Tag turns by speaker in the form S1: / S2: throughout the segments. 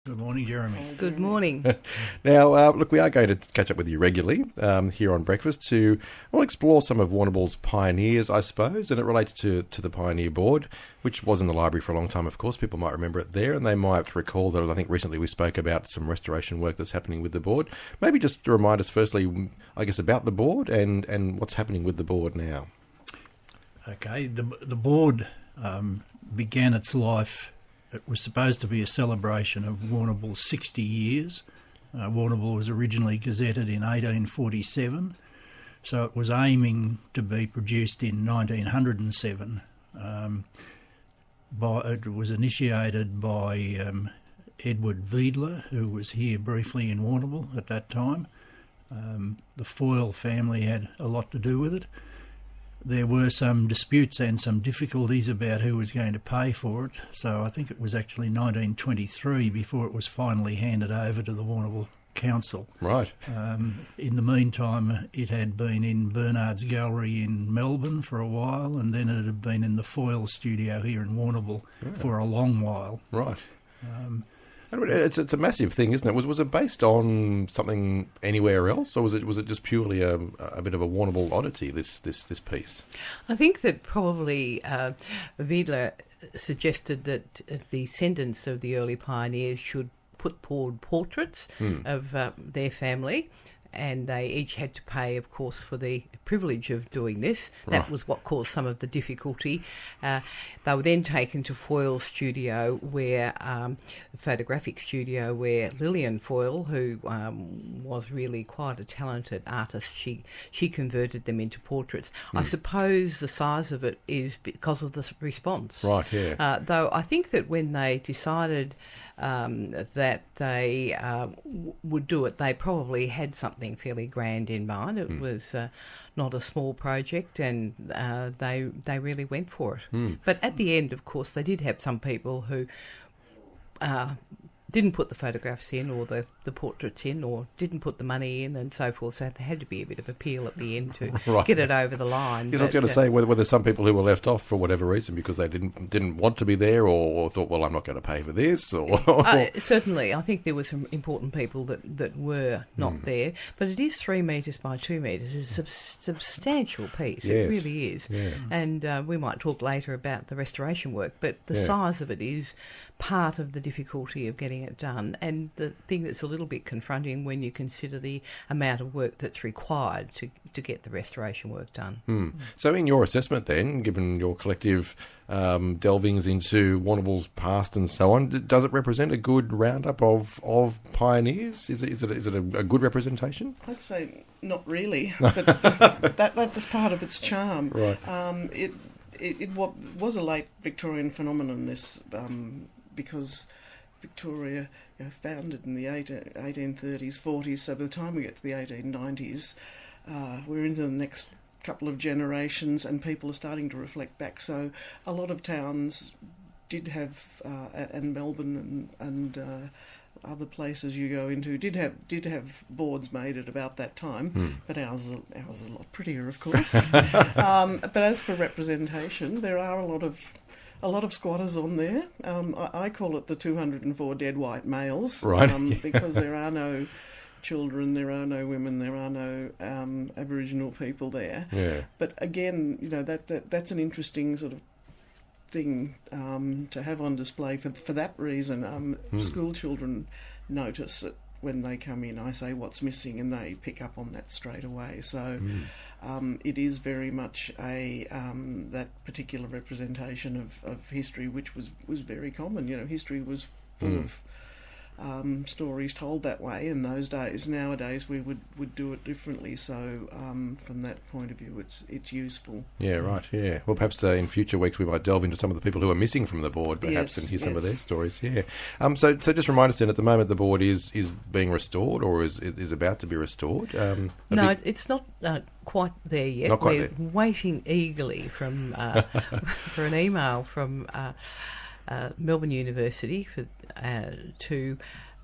S1: Good morning, Jeremy.
S2: Good morning.
S3: Now, look, we are going to catch up with you regularly here on Breakfast to explore some of Warrnambool's pioneers, I suppose, and it relates to the Pioneer Board, which was in the library for a long time, of course. People might remember it there, and they might recall that I think recently we spoke about some restoration work that's happening with the board. Maybe just to remind us firstly, I guess, about the board and what's happening with the board now.
S1: Okay, the board began its life. It was supposed to be a celebration of Warrnambool's 60 years. Warrnambool was originally gazetted in 1847, so it was aiming to be produced in 1907. It was initiated by Edward Wiedler, who was here briefly in Warrnambool at that time. The Foyle family had a lot to do with it. There were some disputes and some difficulties about who was going to pay for it, so I think it was actually 1923 before it was finally handed over to the Warrnambool Council.
S3: Right.
S1: In the meantime, it had been in Bernard's Gallery in Melbourne for a while, and then it had been in the Foyle studio here in Warrnambool for a long while.
S3: Right. It's a massive thing, isn't it? Was it based on something anywhere else, or was it just purely a bit of a Warrnambool oddity? This piece.
S2: I think that probably Wiedler suggested that the descendants of the early pioneers should put forward portraits of their family. And they each had to pay, of course, for the privilege of doing this. That was what caused some of the difficulty. They were then taken to Foyle's studio, where photographic studio, where Lillian Foyle, who was really quite a talented artist, she converted them into portraits. I suppose the size of it is because of the response.
S3: Right, yeah.
S2: Though I think that when they decided that they would do it, they probably had something fairly grand in mind. It was not a small project, and they really went for it. But at the end, of course, they did have some people who didn't put the photographs in, or the portraits in, or didn't put the money in, and so forth. So there had to be a bit of appeal at the end to get it over the line.
S3: I was going to say whether some people who were left off for whatever reason because they didn't want to be there, or thought, well, I'm not going to pay for this. Or
S2: certainly, I think there were some important people that were not there. But it is 3 metres by 2 metres. It's a substantial piece.
S3: Yes.
S2: It really is.
S3: Yeah.
S2: And we might talk later about the restoration work, but the size of it is part of the difficulty of getting it done, and the thing that's a little bit confronting when you consider the amount of work that's required to get the restoration work done.
S3: So in your assessment then, given your collective delvings into Warrnambool's past and so on, does it represent a good roundup of pioneers? Is it a good representation?
S4: I'd say not really, but that's part of its charm.
S3: Right.
S4: It was a late Victorian phenomenon, this, because Victoria, founded in the 1830s, 40s, so by the time we get to the 1890s, we're into the next couple of generations and people are starting to reflect back. So a lot of towns did have, and Melbourne and other places you go into did have boards made at about that time, but ours is a lot prettier, of course. But as for representation, there are a lot of squatters on there. I call it the 204 dead white males,
S3: right?
S4: Because there are no children, there are no women, there are no Aboriginal people there.
S3: Yeah.
S4: But again, that's an interesting sort of thing to have on display for that reason. School children notice it when they come in. I say what's missing, and they pick up on that straight away. So it is very much that particular representation of history, which was very common. History was full of stories told that way in those days. Nowadays we would do it differently, so from that point of view it's useful.
S3: Yeah, right, yeah. Well, perhaps in future weeks we might delve into some of the people who are missing from the board, perhaps, and hear some of their stories, yeah. So just remind us then, at the moment the board is being restored, or is about to be restored?
S2: No, it's not quite there yet.
S3: Not quite
S2: We're waiting eagerly from for an email from Melbourne University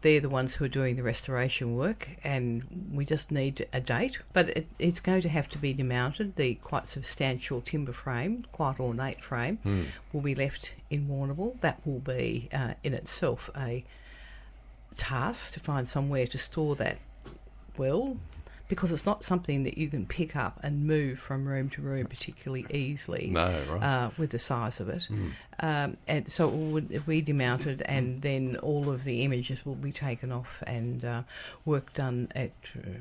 S2: they're the ones who are doing the restoration work, and we just need a date. But it's going to have to be demounted. The quite substantial timber frame, quite ornate frame, will be left in Warrnambool. That will be in itself a task to find somewhere to store that well, because it's not something that you can pick up and move from room to room particularly easily.
S3: No, right.
S2: With the size of it. And so it would be demounted, and then all of the images will be taken off, and work done at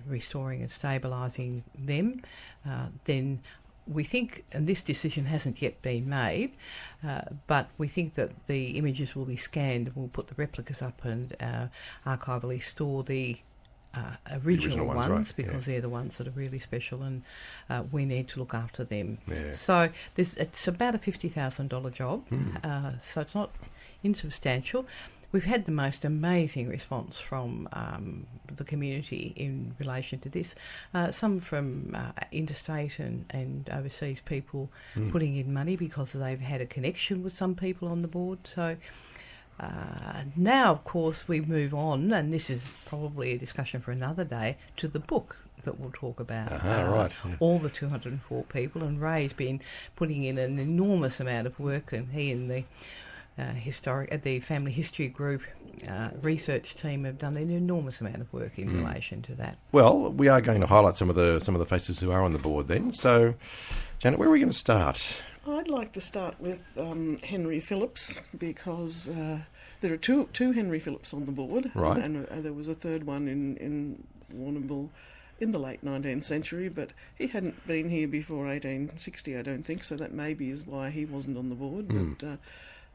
S2: restoring and stabilising them. Then we think, and this decision hasn't yet been made, but we think that the images will be scanned, and we'll put the replicas up and archivally store the original ones,
S3: right,
S2: because they're the ones that are really special, and we need to look after them.
S3: Yeah.
S2: So it's about a $50,000 job, so it's not insubstantial. We've had the most amazing response from the community in relation to this. Some from interstate and overseas people putting in money because they've had a connection with some people on the board. So now, of course, we move on, and this is probably a discussion for another day, to the book that we'll talk about. All the 204 people, and Ray's been putting in an enormous amount of work, and he and the the family history group research team have done an enormous amount of work in relation to that.
S3: Well, we are going to highlight some of the faces who are on the board then. So, Janet, where are we going to start?
S4: I'd like to start with Henry Phillips, because there are two Henry Phillips on the board,
S3: right?
S4: And there was a third one in Warrnambool in the late 19th century, but he hadn't been here before 1860, I don't think, so that maybe is why he wasn't on the board. But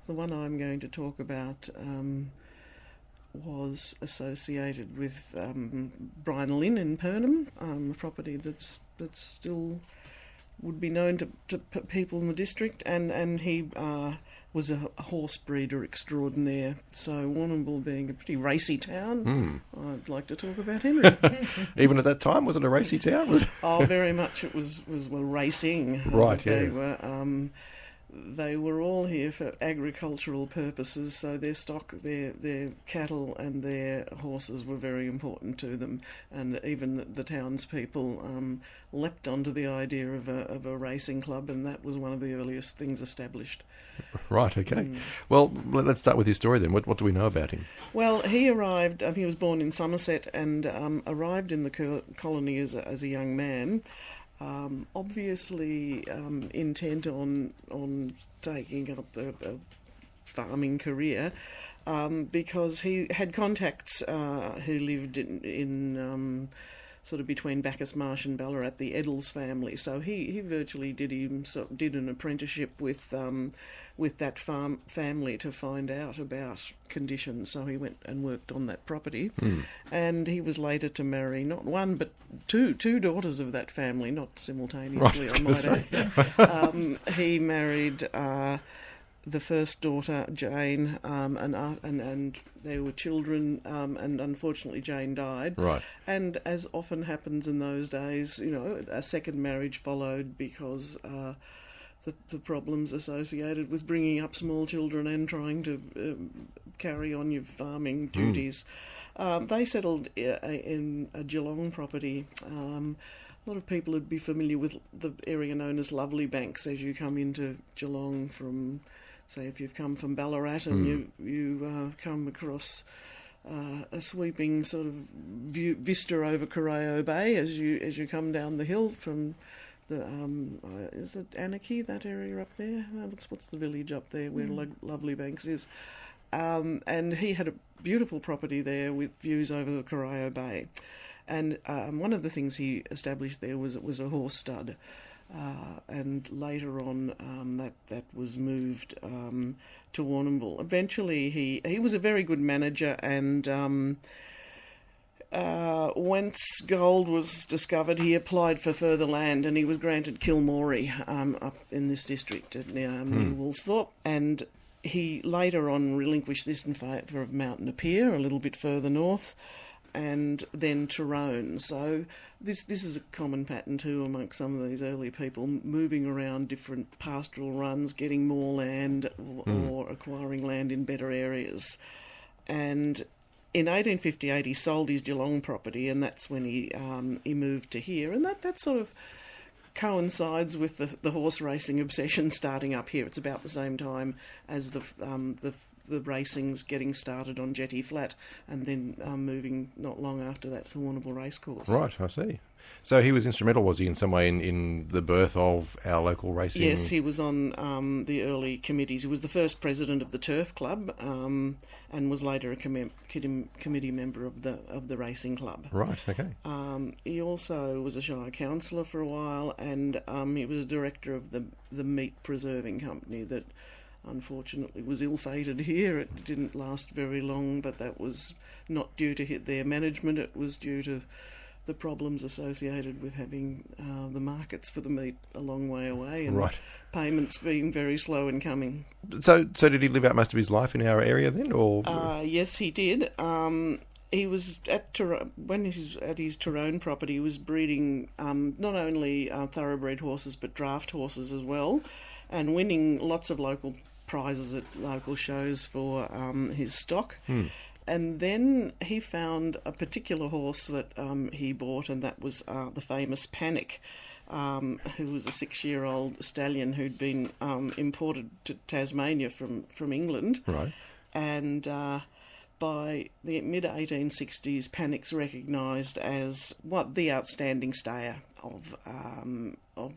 S4: the one I'm going to talk about was associated with Brian Lynn in Purnham, a property that's still would be known to people in the district, and he was a horse breeder extraordinaire. So Warrnambool being a pretty racy town, I'd like to talk about Henry.
S3: Even at that time, was it a racy town?
S4: Oh, very much. It was racing.
S3: Right,
S4: They were all here for agricultural purposes, so their stock, their cattle and their horses were very important to them, and even the townspeople leapt onto the idea of a racing club, and that was one of the earliest things established.
S3: Right, okay. Well, let's start with his story then. What do we know about him?
S4: Well, he arrived, he was born in Somerset, and arrived in the colony as a young man. Obviously intent on taking up a farming career, because he had contacts who lived in sort of between Bacchus Marsh and Ballarat, the Eddles family. So he virtually did an apprenticeship with that family to find out about conditions. So he went and worked on that property, and he was later to marry not one but two daughters of that family, not simultaneously. Right, I might add. He married the first daughter, Jane, and there were children, and unfortunately Jane died.
S3: Right.
S4: And as often happens in those days, a second marriage followed, because the problems associated with bringing up small children and trying to carry on your farming duties. They settled in a Geelong property. A lot of people would be familiar with the area known as Lovely Banks as you come into Geelong from, say, if you've come from Ballarat and you come across a sweeping sort of vista over Corio Bay as you come down the hill from the is it Anarchy, that area up there? What's the village up there where Lovely Banks is? And he had a beautiful property there with views over the Corio Bay. And one of the things he established there was a horse stud. And later on, that was moved to Warrnambool. Eventually, he was a very good manager, and once gold was discovered, he applied for further land, and he was granted Kilmorey up in this district near Woolsthorpe. And he later on relinquished this in favour of Mountain Appear, a little bit further north, and then Tyrone. So this is a common pattern too amongst some of these early people, moving around different pastoral runs, getting more land or acquiring land in better areas. And in 1858 he sold his Geelong property, and that's when he moved to here. And that sort of coincides with the horse racing obsession starting up here. It's about the same time as the the racings getting started on Jetty Flat, and then moving not long after that to the Warrnambool Racecourse.
S3: Right, I see. So he was instrumental, was he, in some way in the birth of our local racing?
S4: Yes, he was on the early committees. He was the first president of the Turf Club, and was later a committee member of the racing club.
S3: Right, okay.
S4: He also was a shire councillor for a while, and he was a director of the meat preserving company that unfortunately was ill-fated here. It didn't last very long, but that was not due to their management. It was due to the problems associated with having the markets for the meat a long way away, and
S3: right.
S4: payments being very slow in coming.
S3: So did he live out most of his life in our area then, or?
S4: Yes, he did. He was when he was at his Tyrone property. He was breeding not only thoroughbred horses but draft horses as well, and winning lots of local prizes at local shows for his stock. And then he found a particular horse that he bought, and that was the famous Panic, who was a 6-year-old stallion who'd been imported to Tasmania from England.
S3: Right.
S4: And by the mid-1860s, Panic's recognised as the outstanding stayer of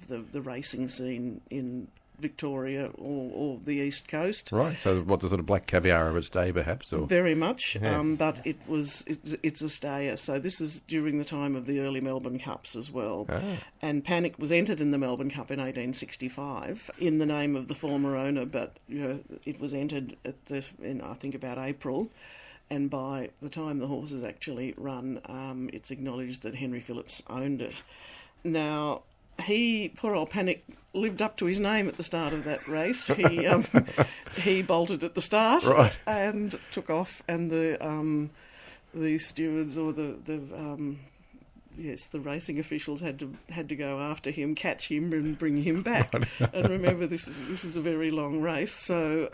S4: the racing scene in Victoria or the East Coast.
S3: Right, so what, the sort of black caviar of its day, perhaps? Or?
S4: Very much,
S3: Yeah.
S4: but it's a stayer. So this is during the time of the early Melbourne Cups as well.
S3: Ah.
S4: And Panic was entered in the Melbourne Cup in 1865 in the name of the former owner, but it was entered in I think about April. And by the time the horses actually run, it's acknowledged that Henry Phillips owned it. Now, poor old Panic, lived up to his name at the start of that race. He bolted at the start,
S3: right,
S4: and took off, and the stewards or the racing officials had to go after him, catch him, and bring him back. Right. And remember, this is a very long race, so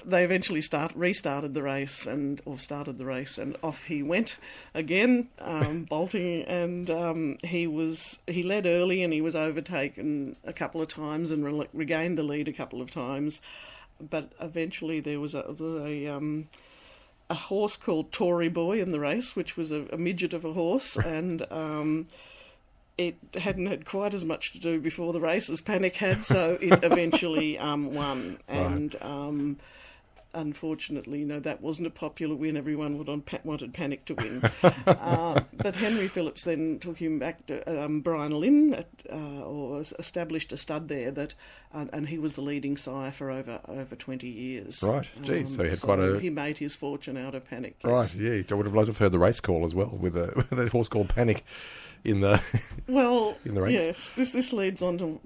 S4: they eventually restarted the race and off he went again, bolting, and he led early, and he was overtaken a couple of times and regained the lead a couple of times, but eventually there was a horse called Tory Boy in the race, which was a midget of a horse, and it hadn't had quite as much to do before the race as Panic had, so it eventually won. And unfortunately, that wasn't a popular win. Everyone wanted Panic to win. But Henry Phillips then took him back to Brian Lynn, or established a stud there, and he was the leading sire for over 20 years. Right,
S3: gee, so he had
S4: he made his fortune out of Panic.
S3: Yes. Right, yeah. I would have loved to have heard the race call as well, with a horse called Panic in the in the race.
S4: Yes, this leads on to.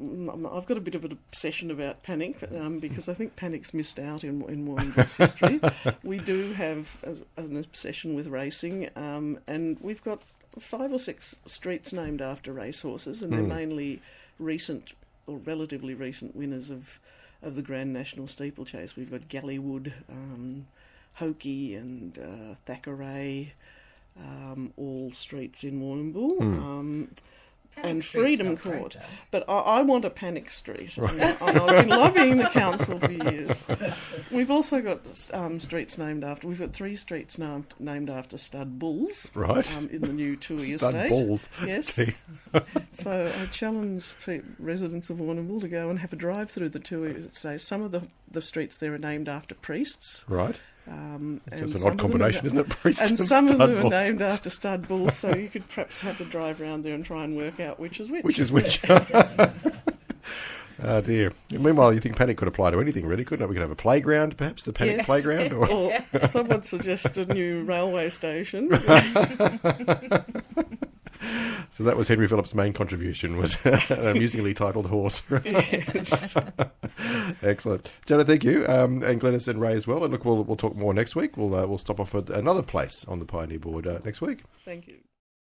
S4: I've got a bit of an obsession about Panic, because I think Panic's missed out in Warrnambool's history. We do have an obsession with racing, and we've got 5 or 6 streets named after racehorses, and they're mainly recent or relatively recent winners of the Grand National Steeplechase. We've got Gallywood, Hokey, and Thackeray. All streets in Warrnambool, and Freedom Court. But I want a Panic Street. Right. And I've been lobbying the council for years. We've also got streets named after. We've got 3 streets named after stud bulls.
S3: Right.
S4: In the new Toohey
S3: Stud
S4: estate.
S3: bulls.
S4: Yes. So I challenge residents of Warrnambool to go and have a drive through the Toohey estate. Some of the streets there are named after priests.
S3: Right.
S4: It's
S3: an odd combination, isn't it? Priests
S4: and some of them
S3: bulls.
S4: are named after stud bulls, so you could perhaps have a drive around there and try and work out which is which.
S3: Which is which. Oh dear. Meanwhile, you think Panic could apply to anything, really, couldn't it? We could have a playground, perhaps, a Panic playground? Or
S4: someone suggested a new railway station.
S3: So that was Henry Phillips' main contribution, was an amusingly titled horse.
S4: Yes.
S3: Excellent. Jenna, thank you. And Glenys and Ray as well. And look, we'll talk more next week. We'll stop off at another place on the Pioneer Board next week.
S4: Thank you.